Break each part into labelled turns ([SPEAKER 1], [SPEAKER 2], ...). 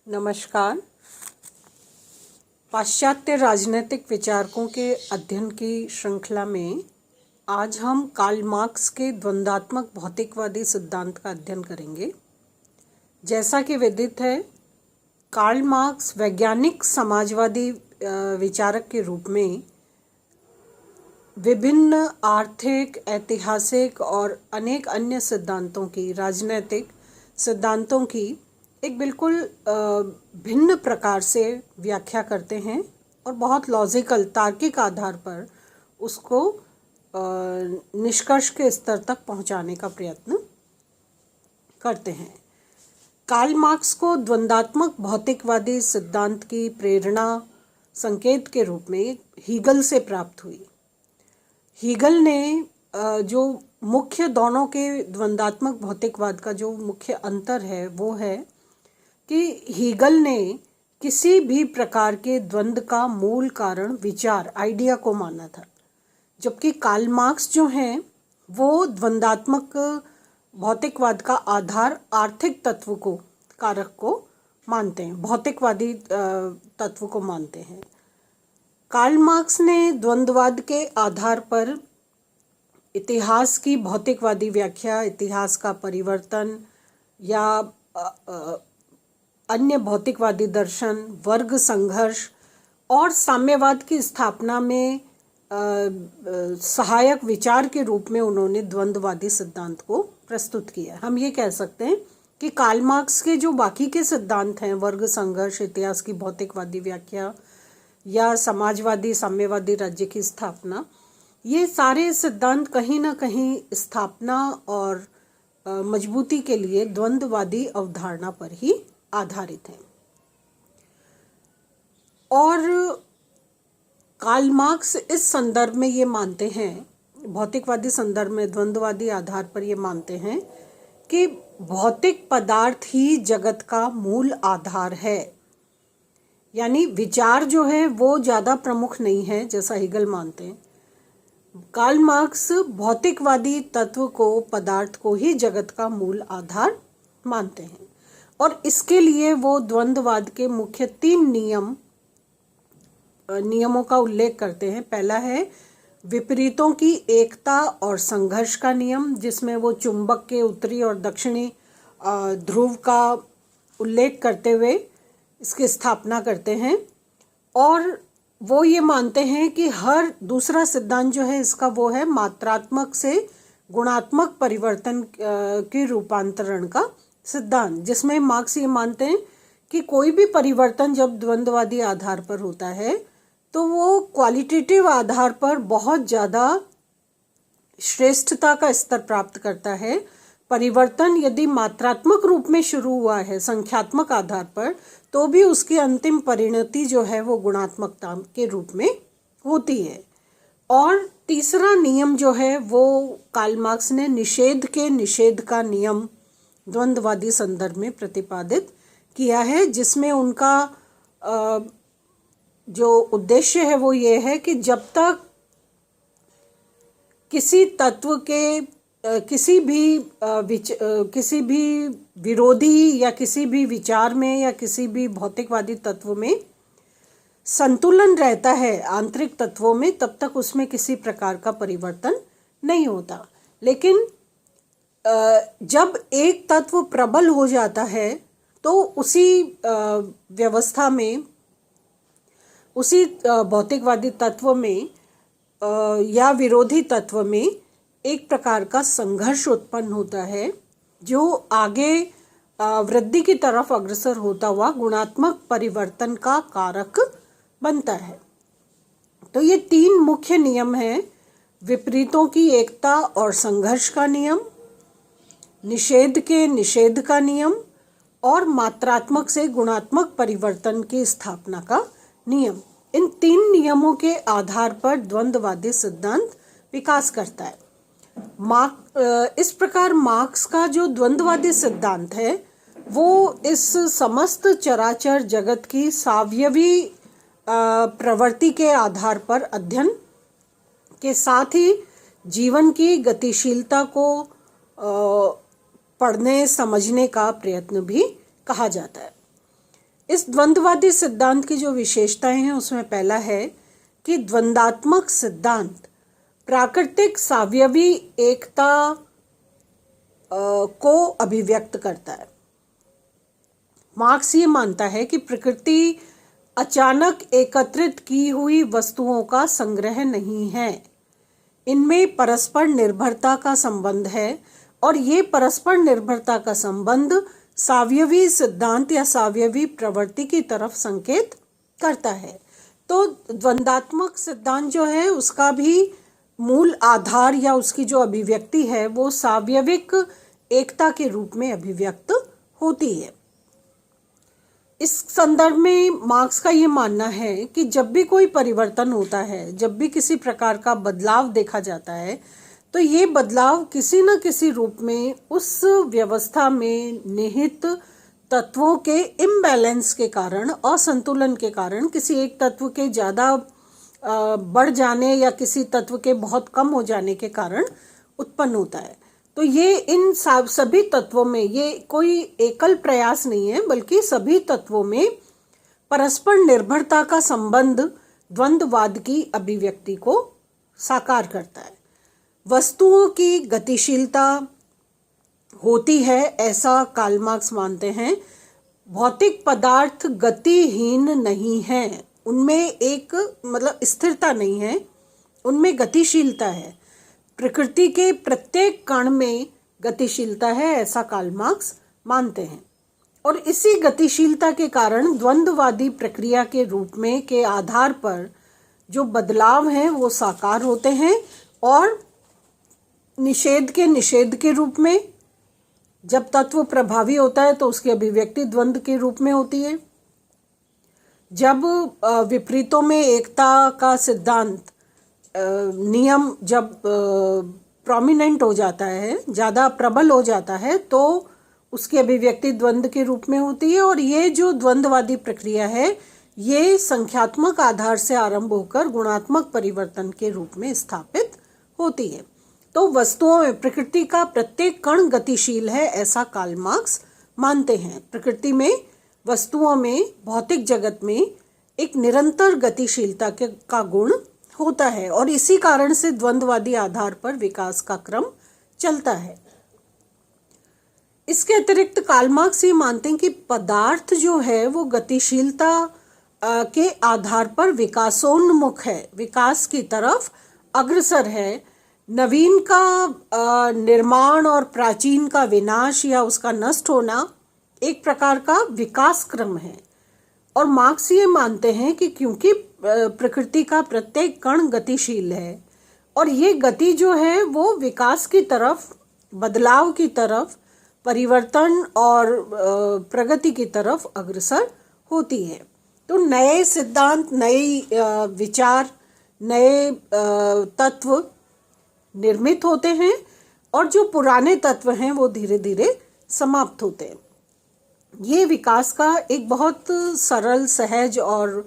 [SPEAKER 1] नमस्कार। पाश्चात्य राजनीतिक विचारकों के अध्ययन की श्रृंखला में आज हम कार्ल मार्क्स के द्वंद्वात्मक भौतिकवादी सिद्धांत का अध्ययन करेंगे। जैसा कि विदित है, कार्ल मार्क्स वैज्ञानिक समाजवादी विचारक के रूप में विभिन्न आर्थिक, ऐतिहासिक और अनेक अन्य सिद्धांतों की, राजनीतिक सिद्धांतों की एक बिल्कुल भिन्न प्रकार से व्याख्या करते हैं और बहुत लॉजिकल, तार्किक आधार पर उसको निष्कर्ष के स्तर तक पहुंचाने का प्रयत्न करते हैं। कार्ल मार्क्स को द्वंद्वात्मक भौतिकवादी सिद्धांत की प्रेरणा संकेत के रूप में हीगल से प्राप्त हुई। हीगल ने जो मुख्य दोनों के द्वंद्वात्मक भौतिकवाद का जो मुख्य अंतर है वो है कि हीगल ने किसी भी प्रकार के द्वंद्व का मूल कारण विचार, आइडिया को माना था, जबकि कार्ल मार्क्स जो हैं वो द्वंद्वात्मक भौतिकवाद का आधार आर्थिक तत्व को, कारक को मानते हैं, भौतिकवादी तत्व को मानते हैं। कार्ल मार्क्स ने द्वंद्ववाद के आधार पर इतिहास की भौतिकवादी व्याख्या, इतिहास का परिवर्तन या अन्य भौतिकवादी दर्शन, वर्ग संघर्ष और साम्यवाद की स्थापना में सहायक विचार के रूप में उन्होंने द्वंद्ववादी सिद्धांत को प्रस्तुत किया। हम ये कह सकते हैं कि कार्ल मार्क्स के जो बाकी के सिद्धांत हैं, वर्ग संघर्ष, इतिहास की भौतिकवादी व्याख्या या समाजवादी, साम्यवादी राज्य की स्थापना, ये सारे सिद्धांत कहीं ना कहीं स्थापना और मजबूती के लिए द्वंद्ववादी अवधारणा पर ही आधारित है। और कार्ल मार्क्स इस संदर्भ में ये मानते हैं, भौतिकवादी संदर्भ में द्वंद्ववादी आधार पर ये मानते हैं कि भौतिक पदार्थ ही जगत का मूल आधार है। यानी विचार जो है वो ज़्यादा प्रमुख नहीं है जैसा हीगल मानते हैं। कार्ल मार्क्स भौतिकवादी तत्व को, पदार्थ को ही जगत का मूल आधार मानते हैं और इसके लिए वो द्वंद्ववाद के मुख्य 3 नियमों का उल्लेख करते हैं। पहला है विपरीतों की एकता और संघर्ष का नियम, जिसमें वो चुंबक के उत्तरी और दक्षिणी ध्रुव का उल्लेख करते हुए इसकी स्थापना करते हैं। और वो ये मानते हैं कि हर दूसरा सिद्धांत जो है इसका वो है मात्रात्मक से गुणात्मक परिवर्तन के रूपांतरण का सिद्धांत, जिसमें मार्क्स ये मानते हैं कि कोई भी परिवर्तन जब द्वंद्ववादी आधार पर होता है तो वो क्वालिटेटिव आधार पर बहुत ज़्यादा श्रेष्ठता का स्तर प्राप्त करता है। परिवर्तन यदि मात्रात्मक रूप में शुरू हुआ है, संख्यात्मक आधार पर, तो भी उसकी अंतिम परिणति जो है वो गुणात्मकता के रूप में होती है। और तीसरा नियम जो है वो कार्ल मार्क्स ने निषेध का नियम द्वंद्ववादी संदर्भ में प्रतिपादित किया है, जिसमें उनका जो उद्देश्य है वो ये है कि जब तक किसी तत्व के किसी भी विरोधी या किसी भी विचार में या किसी भी भौतिकवादी तत्व में संतुलन रहता है आंतरिक तत्वों में, तब तक उसमें किसी प्रकार का परिवर्तन नहीं होता। लेकिन जब एक तत्व प्रबल हो जाता है तो उसी व्यवस्था में, उसी भौतिकवादी तत्व में या विरोधी तत्व में एक प्रकार का संघर्ष उत्पन्न होता है जो आगे वृद्धि की तरफ अग्रसर होता हुआ गुणात्मक परिवर्तन का कारक बनता है। तो ये 3 मुख्य नियम हैं: विपरीतों की एकता और संघर्ष का नियम, निषेध का नियम और मात्रात्मक से गुणात्मक परिवर्तन की स्थापना का नियम। इन 3 नियमों के आधार पर द्वंद्ववादी सिद्धांत विकास करता है। इस प्रकार मार्क्स का जो द्वंद्ववादी सिद्धांत है वो इस समस्त चराचर जगत की सावयवी प्रवृत्ति के आधार पर अध्ययन के साथ ही जीवन की गतिशीलता को पढ़ने समझने का प्रयत्न भी कहा जाता है। इस द्वंद्ववादी सिद्धांत की जो विशेषताएं हैं उसमें पहला है कि द्वंद्वात्मक सिद्धांत प्राकृतिक सावयवी एकता को अभिव्यक्त करता है। मार्क्स ये मानता है कि प्रकृति अचानक एकत्रित की हुई वस्तुओं का संग्रह नहीं है, इनमें परस्पर निर्भरता का संबंध है और ये परस्पर निर्भरता का संबंध सावयवी सिद्धांत या सावयवी प्रवृत्ति की तरफ संकेत करता है। तो द्वंद्वात्मक सिद्धांत जो है उसका भी मूल आधार या उसकी जो अभिव्यक्ति है वो सावयविक एकता के रूप में अभिव्यक्त होती है। इस संदर्भ में मार्क्स का ये मानना है कि जब भी कोई परिवर्तन होता है, जब भी किसी प्रकार का बदलाव देखा जाता है, तो ये बदलाव किसी न किसी रूप में उस व्यवस्था में निहित तत्वों के इम्बैलेंस के कारण, असंतुलन के कारण, किसी एक तत्व के ज़्यादा बढ़ जाने या किसी तत्व के बहुत कम हो जाने के कारण उत्पन्न होता है। तो ये इन सभी तत्वों में ये कोई एकल प्रयास नहीं है, बल्कि सभी तत्वों में परस्पर निर्भरता का संबंध द्वंद्ववाद की अभिव्यक्ति को साकार करता है। वस्तुओं की गतिशीलता होती है ऐसा कार्ल मार्क्स मानते हैं। भौतिक पदार्थ गतिहीन नहीं है, उनमें एक स्थिरता नहीं है, उनमें गतिशीलता है। प्रकृति के प्रत्येक कण में गतिशीलता है ऐसा कार्ल मार्क्स मानते हैं और इसी गतिशीलता के कारण द्वंद्ववादी प्रक्रिया के रूप में के आधार पर जो बदलाव हैं वो साकार होते हैं और निषेध के रूप में जब तत्व प्रभावी होता है तो उसकी अभिव्यक्ति द्वंद्व के रूप में होती है। जब विपरीतों में एकता का सिद्धांत नियम जब प्रोमिनेंट हो जाता है, ज़्यादा प्रबल हो जाता है, तो उसकी अभिव्यक्ति द्वंद्व के रूप में होती है। और ये जो द्वंद्ववादी प्रक्रिया है ये संख्यात्मक आधार से आरंभ होकर गुणात्मक परिवर्तन के रूप में स्थापित होती है। तो वस्तुओं में प्रकृति का प्रत्येक कण गतिशील है ऐसा कार्ल मार्क्स मानते हैं। प्रकृति में, वस्तुओं में, भौतिक जगत में एक निरंतर गतिशीलता का गुण होता है और इसी कारण से द्वंद्ववादी आधार पर विकास का क्रम चलता है। इसके अतिरिक्त कार्ल मार्क्स ये मानते हैं कि पदार्थ जो है वो गतिशीलता के आधार पर विकासोन्मुख है, विकास की तरफ अग्रसर है। नवीन का निर्माण और प्राचीन का विनाश या उसका नष्ट होना एक प्रकार का विकास क्रम है। और मार्क्स ये मानते हैं कि क्योंकि प्रकृति का प्रत्येक कण गतिशील है और ये गति जो है वो विकास की तरफ, बदलाव की तरफ, परिवर्तन और प्रगति की तरफ अग्रसर होती है। तो नए सिद्धांत, नए विचार, नए तत्व निर्मित होते हैं और जो पुराने तत्व हैं वो धीरे धीरे समाप्त होते हैं। ये विकास का एक बहुत सरल, सहज और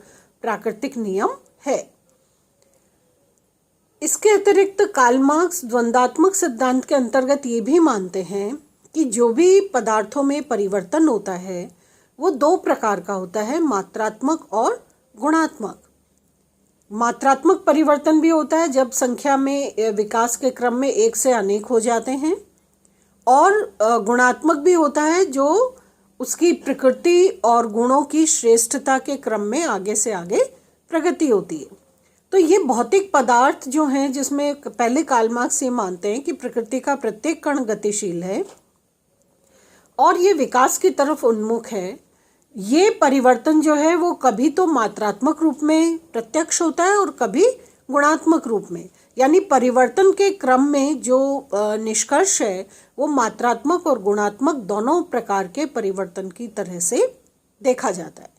[SPEAKER 1] प्राकृतिक नियम है। इसके अतिरिक्त कार्ल मार्क्स द्वंद्वात्मक सिद्धांत के अंतर्गत ये भी मानते हैं कि जो भी पदार्थों में परिवर्तन होता है वो दो प्रकार का होता है, मात्रात्मक और गुणात्मक। मात्रात्मक परिवर्तन भी होता है जब संख्या में, विकास के क्रम में एक से अनेक हो जाते हैं, और गुणात्मक भी होता है जो उसकी प्रकृति और गुणों की श्रेष्ठता के क्रम में आगे से आगे प्रगति होती है। तो ये भौतिक पदार्थ जो हैं, जिसमें पहले कार्ल मार्क्स ये मानते हैं कि प्रकृति का प्रत्येक कण गतिशील है और ये विकास की तरफ उन्मुख है, ये परिवर्तन जो है वो कभी तो मात्रात्मक रूप में प्रत्यक्ष होता है और कभी गुणात्मक रूप में। यानी परिवर्तन के क्रम में जो निष्कर्ष है वो मात्रात्मक और गुणात्मक दोनों प्रकार के परिवर्तन की तरह से देखा जाता है।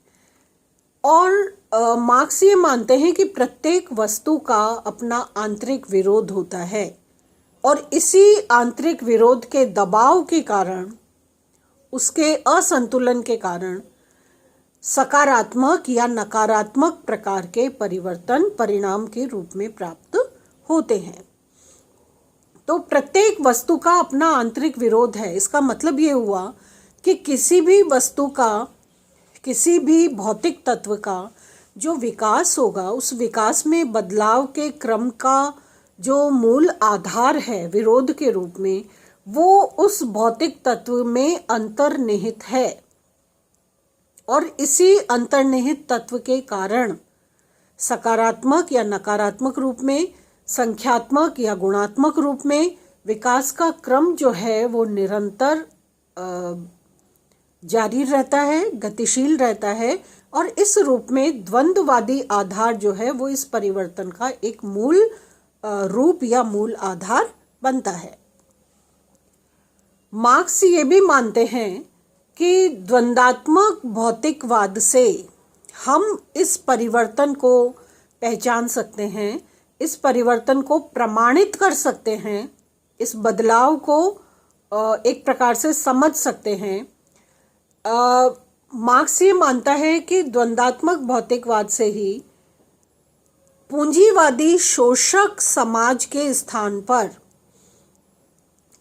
[SPEAKER 1] और मार्क्स ये मानते हैं कि प्रत्येक वस्तु का अपना आंतरिक विरोध होता है और इसी आंतरिक विरोध के दबाव के कारण, उसके असंतुलन के कारण सकारात्मक या नकारात्मक प्रकार के परिवर्तन परिणाम के रूप में प्राप्त होते हैं। तो प्रत्येक वस्तु का अपना आंतरिक विरोध है। इसका मतलब ये हुआ कि किसी भी वस्तु का, किसी भी भौतिक तत्व का जो विकास होगा, उस विकास में बदलाव के क्रम का जो मूल आधार है विरोध के रूप में, वो उस भौतिक तत्व में अंतर्निहित है। और इसी अंतर्निहित तत्व के कारण सकारात्मक या नकारात्मक रूप में, संख्यात्मक या गुणात्मक रूप में विकास का क्रम जो है वो निरंतर जारी रहता है, गतिशील रहता है। और इस रूप में द्वंद्ववादी आधार जो है वो इस परिवर्तन का एक मूल रूप या मूल आधार बनता है। मार्क्स ये भी मानते हैं कि द्वंद्वात्मक भौतिकवाद से हम इस परिवर्तन को पहचान सकते हैं, इस परिवर्तन को प्रमाणित कर सकते हैं, इस बदलाव को एक प्रकार से समझ सकते हैं। मार्क्स ये मानता है कि द्वंद्वात्मक भौतिकवाद से ही पूंजीवादी शोषक समाज के स्थान पर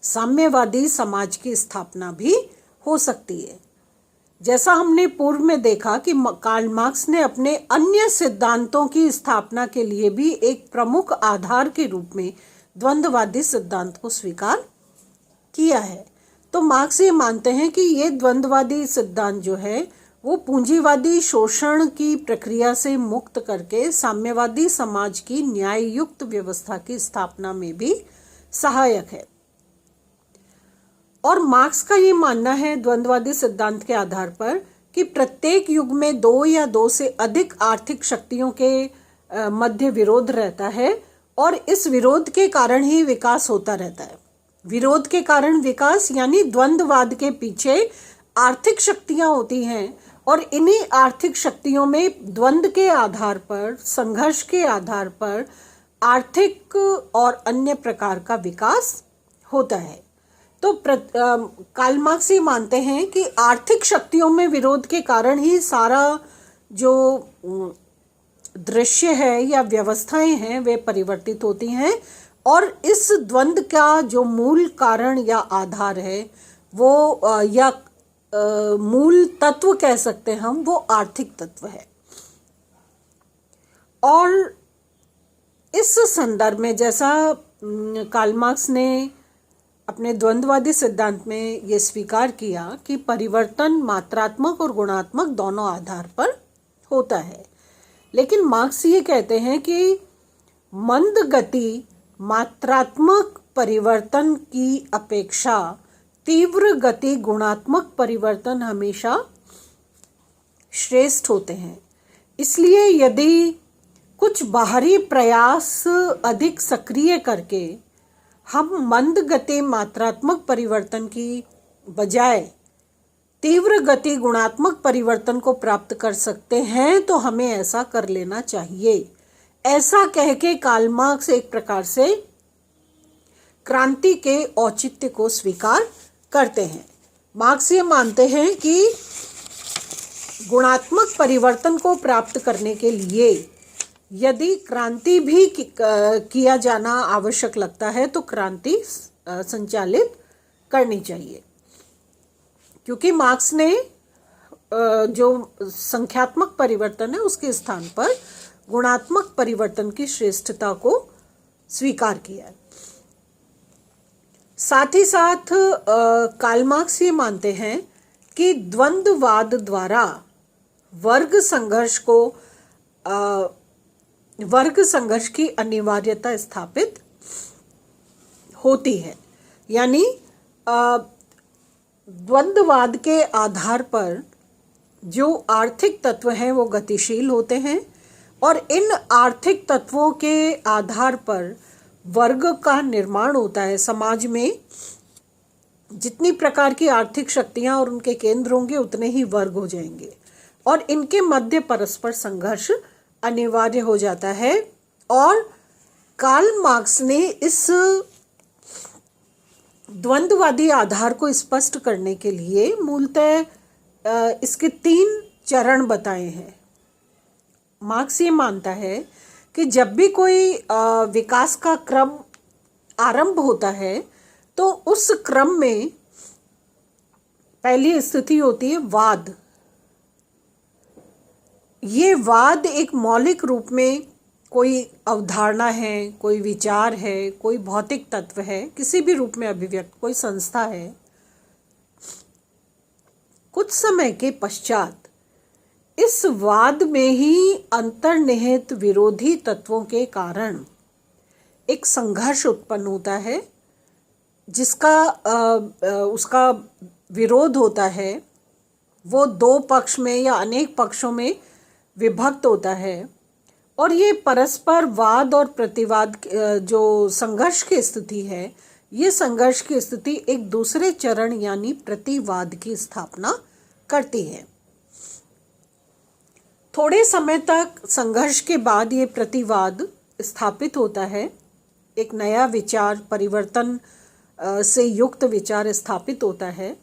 [SPEAKER 1] साम्यवादी समाज की स्थापना भी हो सकती है। जैसा हमने पूर्व में देखा कि कार्ल मार्क्स ने अपने अन्य सिद्धांतों की स्थापना के लिए भी एक प्रमुख आधार के रूप में द्वंद्ववादी सिद्धांत को स्वीकार किया है। तो मार्क्स ये मानते हैं कि ये द्वंद्ववादी सिद्धांत जो है वो पूंजीवादी शोषण की प्रक्रिया से मुक्त करके साम्यवादी समाज की न्याय युक्त व्यवस्था की स्थापना में भी सहायक है। और मार्क्स का ये मानना है द्वंद्ववादी सिद्धांत के आधार पर कि प्रत्येक युग में दो या दो से अधिक आर्थिक शक्तियों के मध्य विरोध रहता है और इस विरोध के कारण ही विकास होता रहता है। विरोध के कारण विकास यानी द्वंद्ववाद के पीछे आर्थिक शक्तियां होती हैं और इन्हीं आर्थिक शक्तियों में द्वंद्व के आधार पर, संघर्ष के आधार पर आर्थिक और अन्य प्रकार का विकास होता है। तो कार्ल मार्क्स ये मानते हैं कि आर्थिक शक्तियों में विरोध के कारण ही सारा जो दृश्य है या व्यवस्थाएं हैं वे परिवर्तित होती हैं और इस द्वंद्व का जो मूल कारण या आधार है वो या मूल तत्व कह सकते हैं हम, वो आर्थिक तत्व है। और इस संदर्भ में जैसा कार्ल मार्क्स ने अपने द्वंद्ववादी सिद्धांत में ये स्वीकार किया कि परिवर्तन मात्रात्मक और गुणात्मक दोनों आधार पर होता है, लेकिन मार्क्स ये कहते हैं कि मंद गति मात्रात्मक परिवर्तन की अपेक्षा तीव्र गति गुणात्मक परिवर्तन हमेशा श्रेष्ठ होते हैं। इसलिए यदि कुछ बाहरी प्रयास अधिक सक्रिय करके हम मंद गति मात्रात्मक परिवर्तन की बजाय तीव्र गति गुणात्मक परिवर्तन को प्राप्त कर सकते हैं तो हमें ऐसा कर लेना चाहिए। ऐसा कह के कार्ल मार्क्स एक प्रकार से क्रांति के औचित्य को स्वीकार करते हैं। मार्क्स ये मानते हैं कि गुणात्मक परिवर्तन को प्राप्त करने के लिए यदि क्रांति भी किया जाना आवश्यक लगता है तो क्रांति संचालित करनी चाहिए, क्योंकि मार्क्स ने जो संख्यात्मक परिवर्तन है उसके स्थान पर गुणात्मक परिवर्तन की श्रेष्ठता को स्वीकार किया है। साथ ही साथ कार्ल मार्क्स ये मानते हैं कि द्वंद्ववाद द्वारा वर्ग संघर्ष की अनिवार्यता स्थापित होती है। यानी द्वंद्ववाद के आधार पर जो आर्थिक तत्व हैं वो गतिशील होते हैं और इन आर्थिक तत्वों के आधार पर वर्ग का निर्माण होता है। समाज में जितनी प्रकार की आर्थिक शक्तियां और उनके केंद्र होंगे उतने ही वर्ग हो जाएंगे और इनके मध्य परस्पर संघर्ष अनिवार्य हो जाता है। और कार्ल मार्क्स ने इस द्वंद्ववादी आधार को स्पष्ट करने के लिए मूलतः इसके 3 चरण बताए हैं। मार्क्स ये मानता है कि जब भी कोई विकास का क्रम आरंभ होता है तो उस क्रम में पहली स्थिति होती है वाद। ये वाद एक मौलिक रूप में कोई अवधारणा है, कोई विचार है, कोई भौतिक तत्व है, किसी भी रूप में अभिव्यक्त कोई संस्था है। कुछ समय के पश्चात इस वाद में ही अंतर्निहित विरोधी तत्वों के कारण एक संघर्ष उत्पन्न होता है, जिसका उसका विरोध होता है। वो दो पक्ष में या अनेक पक्षों में विभक्त होता है और ये परस्पर वाद और प्रतिवाद जो संघर्ष की स्थिति है, ये संघर्ष की स्थिति एक दूसरे चरण यानी प्रतिवाद की स्थापना करती है। थोड़े समय तक संघर्ष के बाद ये प्रतिवाद स्थापित होता है, एक नया विचार, परिवर्तन से युक्त विचार स्थापित होता है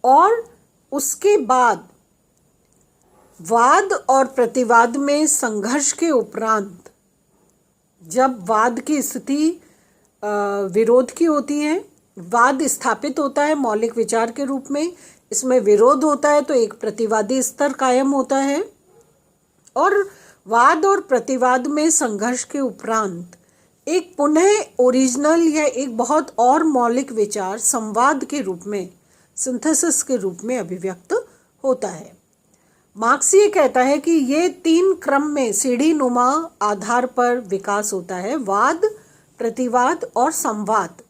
[SPEAKER 1] और उसके बाद वाद और प्रतिवाद में संघर्ष के उपरांत जब वाद की स्थिति विरोध की होती है, वाद स्थापित होता है मौलिक विचार के रूप में, इसमें विरोध होता है तो एक प्रतिवादी स्तर कायम होता है और वाद और प्रतिवाद में संघर्ष के उपरांत एक पुनः ओरिजिनल या एक बहुत और मौलिक विचार संवाद के रूप में, सिंथेसिस के रूप में अभिव्यक्त होता है। मार्क्स ये कहता है कि ये तीन क्रम में सीढ़ी नुमा आधार पर विकास होता है, वाद, प्रतिवाद और संवाद।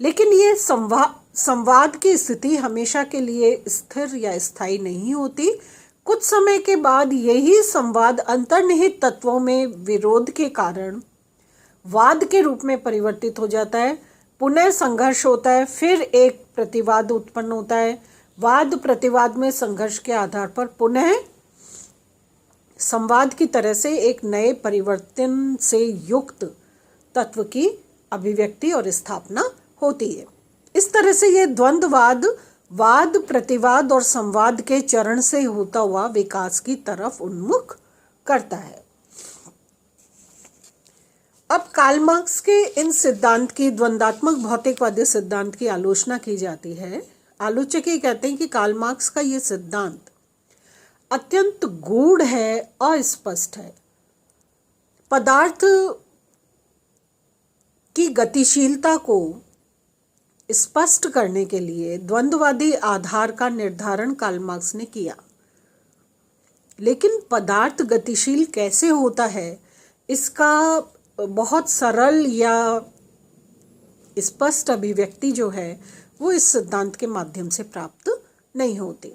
[SPEAKER 1] लेकिन ये संवाद की स्थिति हमेशा के लिए स्थिर या स्थायी नहीं होती। कुछ समय के बाद यही संवाद अंतर्निहित तत्वों में विरोध के कारण वाद के रूप में परिवर्तित हो जाता है, पुनः संघर्ष होता है, फिर एक प्रतिवाद उत्पन्न होता है। वाद प्रतिवाद में संघर्ष के आधार पर पुनः संवाद की तरह से एक नए परिवर्तन से युक्त तत्व की अभिव्यक्ति और स्थापना होती है। इस तरह से ये द्वंद्ववाद वाद, प्रतिवाद और संवाद के चरण से होता हुआ विकास की तरफ उन्मुख करता है। अब कार्ल मार्क्स के इन सिद्धांत की, द्वंद्वात्मक भौतिकवादी सिद्धांत की आलोचना की जाती है। आलोचक ये कहते हैं कि कार्ल मार्क्स का ये सिद्धांत अत्यंत गूढ़ है, अस्पष्ट है। पदार्थ की गतिशीलता को स्पष्ट करने के लिए द्वंद्ववादी आधार का निर्धारण कार्ल मार्क्स ने किया, लेकिन पदार्थ गतिशील कैसे होता है इसका बहुत सरल या स्पष्ट अभिव्यक्ति जो है वो इस सिद्धांत के माध्यम से प्राप्त नहीं होती।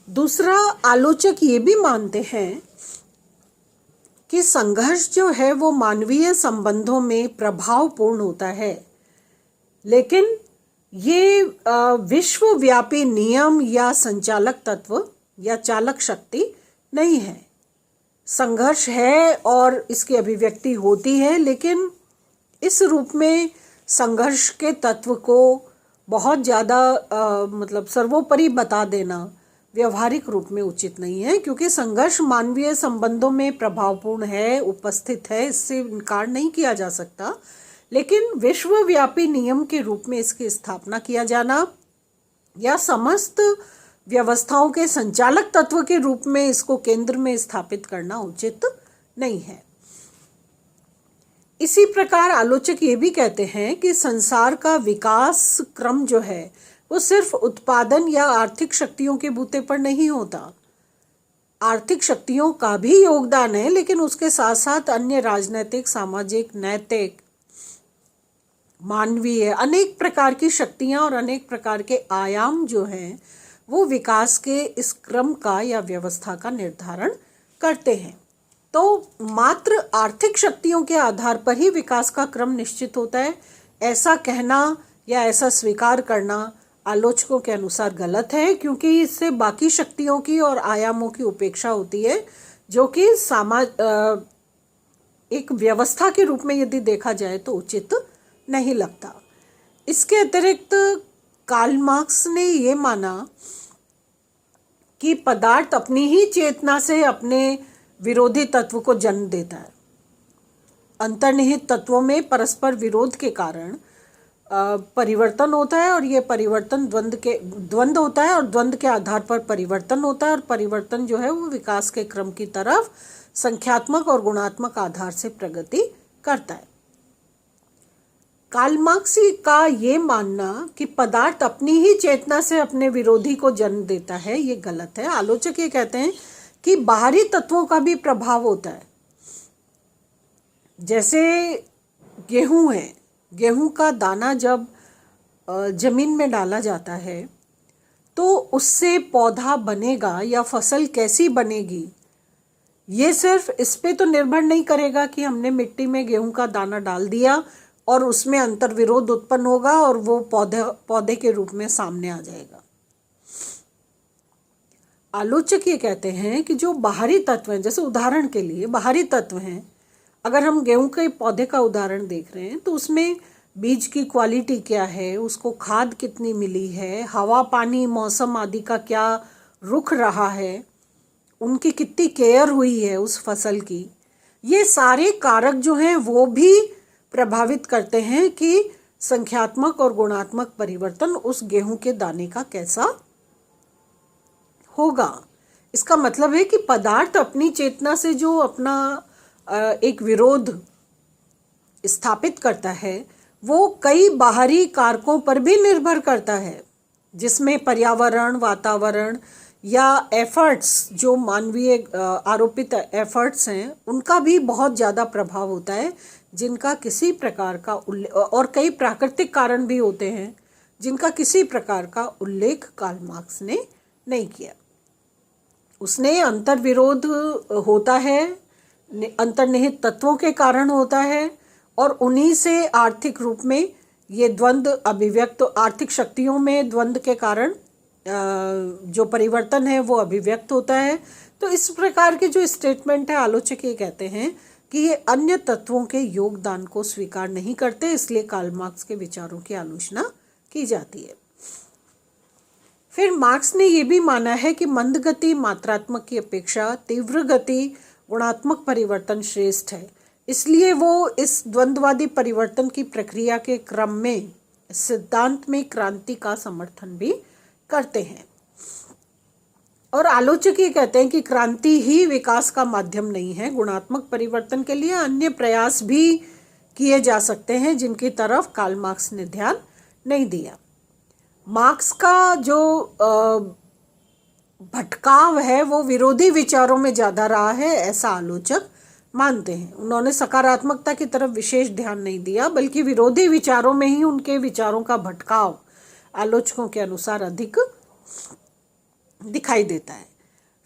[SPEAKER 1] दूसरा, आलोचक ये भी मानते हैं कि संघर्ष जो है वो मानवीय संबंधों में प्रभावपूर्ण होता है, लेकिन ये विश्वव्यापी नियम या संचालक तत्व या चालक शक्ति नहीं है। संघर्ष है और इसकी अभिव्यक्ति होती है, लेकिन इस रूप में संघर्ष के तत्व को बहुत ज़्यादा मतलब सर्वोपरि बता देना व्यवहारिक रूप में उचित नहीं है, क्योंकि संघर्ष मानवीय संबंधों में प्रभावपूर्ण है, उपस्थित है, इससे इनकार नहीं किया जा सकता। लेकिन विश्वव्यापी नियम के रूप में इसकी स्थापना किया जाना या समस्त व्यवस्थाओं के संचालक तत्व के रूप में इसको केंद्र में स्थापित करना उचित नहीं है। इसी प्रकार आलोचक ये भी कहते हैं कि संसार का विकास क्रम जो है वो सिर्फ उत्पादन या आर्थिक शक्तियों के बूते पर नहीं होता। आर्थिक शक्तियों का भी योगदान है, लेकिन उसके साथ साथ अन्य राजनैतिक, सामाजिक, नैतिक, मानवीय अनेक प्रकार की शक्तियां और अनेक प्रकार के आयाम जो हैं वो विकास के इस क्रम का या व्यवस्था का निर्धारण करते हैं। तो मात्र आर्थिक शक्तियों के आधार पर ही विकास का क्रम निश्चित होता है, ऐसा कहना या ऐसा स्वीकार करना आलोचकों के अनुसार गलत है, क्योंकि इससे बाकी शक्तियों की और आयामों की उपेक्षा होती है, जो कि एक व्यवस्था के रूप में यदि देखा जाए तो उचित नहीं लगता। इसके अतिरिक्त कार्ल मार्क्स ने ये माना कि पदार्थ अपनी ही चेतना से अपने विरोधी तत्व को जन्म देता है। अंतर्निहित तत्वों में परस्पर विरोध के कारण परिवर्तन होता है और ये परिवर्तन द्वंद्व होता है और द्वंद्व के आधार पर परिवर्तन होता है और परिवर्तन जो है वो विकास के क्रम की तरफ संख्यात्मक और गुणात्मक आधार से प्रगति करता है। कार्ल मार्क्स का ये मानना कि पदार्थ अपनी ही चेतना से अपने विरोधी को जन्म देता है, ये गलत है। आलोचक ये कहते हैं कि बाहरी तत्वों का भी प्रभाव होता है। जैसे गेहूं है, गेहूं का दाना जब जमीन में डाला जाता है तो उससे पौधा बनेगा या फसल कैसी बनेगी, ये सिर्फ इस पे तो निर्भर नहीं करेगा कि हमने मिट्टी में गेहूं का दाना डाल दिया और उसमें अंतर्विरोध उत्पन्न होगा और वो पौधे के रूप में सामने आ जाएगा। आलोचक ये कहते हैं कि जो बाहरी तत्व हैं, जैसे उदाहरण के लिए बाहरी तत्व हैं, अगर हम गेहूं के पौधे का उदाहरण देख रहे हैं तो उसमें बीज की क्वालिटी क्या है, उसको खाद कितनी मिली है, हवा पानी मौसम आदि का क्या रुख रहा है, उनकी कितनी केयर हुई है उस फसल की, ये सारे कारक जो हैं वो भी प्रभावित करते हैं कि संख्यात्मक और गुणात्मक परिवर्तन उस गेहूं के दाने का कैसा होगा। इसका मतलब है कि पदार्थ अपनी चेतना से जो अपना एक विरोध स्थापित करता है वो कई बाहरी कारकों पर भी निर्भर करता है, जिसमें पर्यावरण, वातावरण या एफर्ट्स, जो मानवीय आरोपित एफर्ट्स हैं, उनका भी बहुत ज़्यादा प्रभाव होता है, जिनका किसी प्रकार का और कई प्राकृतिक कारण भी होते हैं जिनका किसी प्रकार का उल्लेख कार्ल मार्क्स ने नहीं किया। उसने अंतर्विरोध होता है, अंतर्निहित तत्वों के कारण होता है और उन्हीं से आर्थिक रूप में ये द्वंद्व अभिव्यक्त, आर्थिक शक्तियों में द्वंद्व के कारण जो परिवर्तन है वो अभिव्यक्त होता है। तो इस प्रकार के जो स्टेटमेंट है, आलोचक ये कहते हैं कि ये अन्य तत्वों के योगदान को स्वीकार नहीं करते, इसलिए कार्ल मार्क्स के विचारों की आलोचना की जाती है। फिर मार्क्स ने ये भी माना है कि मंद गति मात्रात्मक की अपेक्षा तीव्र गति गुणात्मक परिवर्तन श्रेष्ठ है, इसलिए वो इस द्वंद्ववादी परिवर्तन की प्रक्रिया के क्रम में सिद्धांत में क्रांति का समर्थन भी करते हैं। और आलोचक ये कहते हैं कि क्रांति ही विकास का माध्यम नहीं है, गुणात्मक परिवर्तन के लिए अन्य प्रयास भी किए जा सकते हैं जिनकी तरफ कार्ल मार्क्स ने ध्यान नहीं दिया। मार्क्स का जो भटकाव है वो विरोधी विचारों में ज़्यादा रहा है, ऐसा आलोचक मानते हैं। उन्होंने सकारात्मकता की तरफ विशेष ध्यान नहीं दिया, बल्कि विरोधी विचारों में ही उनके विचारों का भटकाव आलोचकों के अनुसार अधिक दिखाई देता है।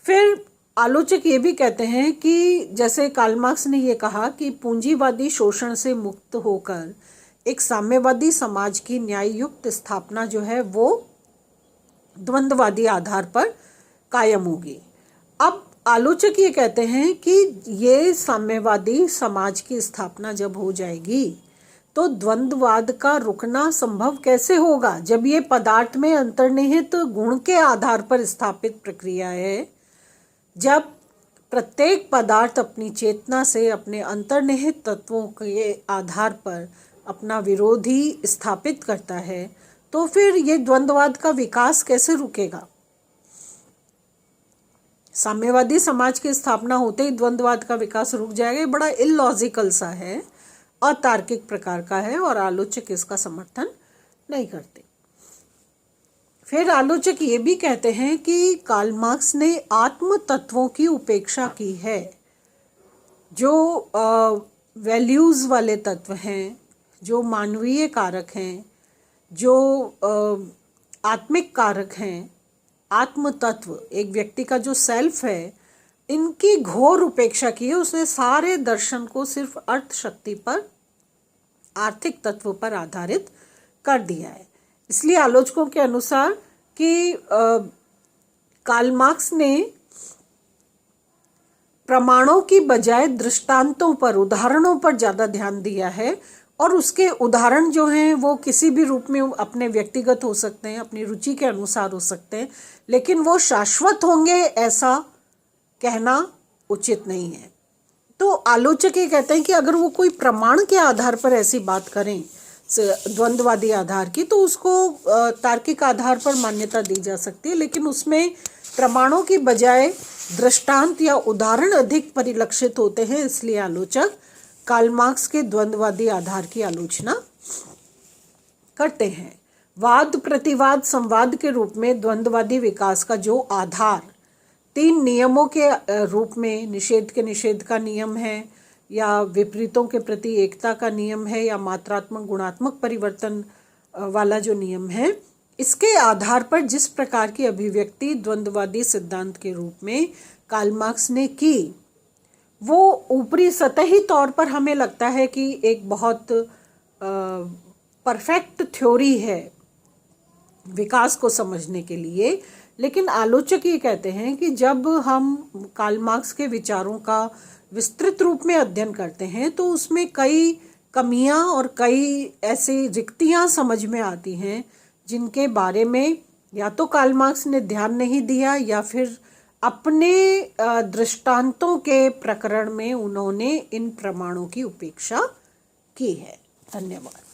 [SPEAKER 1] फिर आलोचक ये भी कहते हैं कि जैसे कार्ल मार्क्स ने ये कहा कि पूंजीवादी शोषण से मुक्त होकर एक साम्यवादी समाज की न्याययुक्त स्थापना जो है वो द्वंद्ववादी आधार पर कायम होगी। अब आलोचक ये कहते हैं कि ये साम्यवादी समाज की स्थापना जब हो जाएगी तो द्वंद्ववाद का रुकना संभव कैसे होगा, जब ये पदार्थ में अंतर्निहित गुण के आधार पर स्थापित प्रक्रिया है, जब प्रत्येक पदार्थ अपनी चेतना से अपने अंतर्निहित तत्वों के आधार पर अपना विरोधी स्थापित करता है, तो फिर ये द्वंद्ववाद का विकास कैसे रुकेगा। साम्यवादी समाज की स्थापना होते ही द्वंद्ववाद का विकास रुक जाएगा, ये बड़ा इलॉजिकल सा है, अतार्किक प्रकार का है और आलोचक इसका समर्थन नहीं करते। फिर आलोचक ये भी कहते हैं कि कार्ल मार्क्स ने आत्म तत्वों की उपेक्षा की है। जो वैल्यूज़ वाले तत्व हैं, जो मानवीय कारक हैं, जो आत्मिक कारक हैं, आत्म तत्व, एक व्यक्ति का जो सेल्फ है, इनकी घोर उपेक्षा की है। उसने सारे दर्शन को सिर्फ अर्थ शक्ति पर, आर्थिक तत्व पर आधारित कर दिया है। इसलिए आलोचकों के अनुसार कि कार्ल मार्क्स ने प्रमाणों की बजाय दृष्टांतों पर, उदाहरणों पर ज़्यादा ध्यान दिया है और उसके उदाहरण जो हैं वो किसी भी रूप में अपने व्यक्तिगत हो सकते हैं, अपनी रुचि के अनुसार हो सकते हैं, लेकिन वो शाश्वत होंगे ऐसा कहना उचित नहीं है। तो आलोचक ये कहते हैं कि अगर वो कोई प्रमाण के आधार पर ऐसी बात करें, द्वंद्ववादी आधार की, तो उसको तार्किक आधार पर मान्यता दी जा सकती है, लेकिन उसमें प्रमाणों की बजाय दृष्टांत या उदाहरण अधिक परिलक्षित होते हैं। इसलिए आलोचक कार्ल मार्क्स के द्वंद्ववादी आधार की आलोचना करते हैं। वाद प्रतिवाद संवाद के रूप में द्वंद्ववादी विकास का जो आधार 3 नियमों के रूप में निषेध का नियम है, या विपरीतों के प्रति एकता का नियम है, या मात्रात्मक गुणात्मक परिवर्तन वाला जो नियम है, इसके आधार पर जिस प्रकार की अभिव्यक्ति द्वंद्ववादी सिद्धांत के रूप में कार्ल मार्क्स ने की, वो ऊपरी सतही तौर पर हमें लगता है कि एक बहुत परफेक्ट थ्योरी है विकास को समझने के लिए। लेकिन आलोचक ये कहते हैं कि जब हम कार्ल मार्क्स के विचारों का विस्तृत रूप में अध्ययन करते हैं तो उसमें कई कमियां और कई ऐसी रिक्तियां समझ में आती हैं जिनके बारे में या तो कार्ल मार्क्स ने ध्यान नहीं दिया, या फिर अपने दृष्टांतों के प्रकरण में उन्होंने इन प्रमाणों की उपेक्षा की है। धन्यवाद।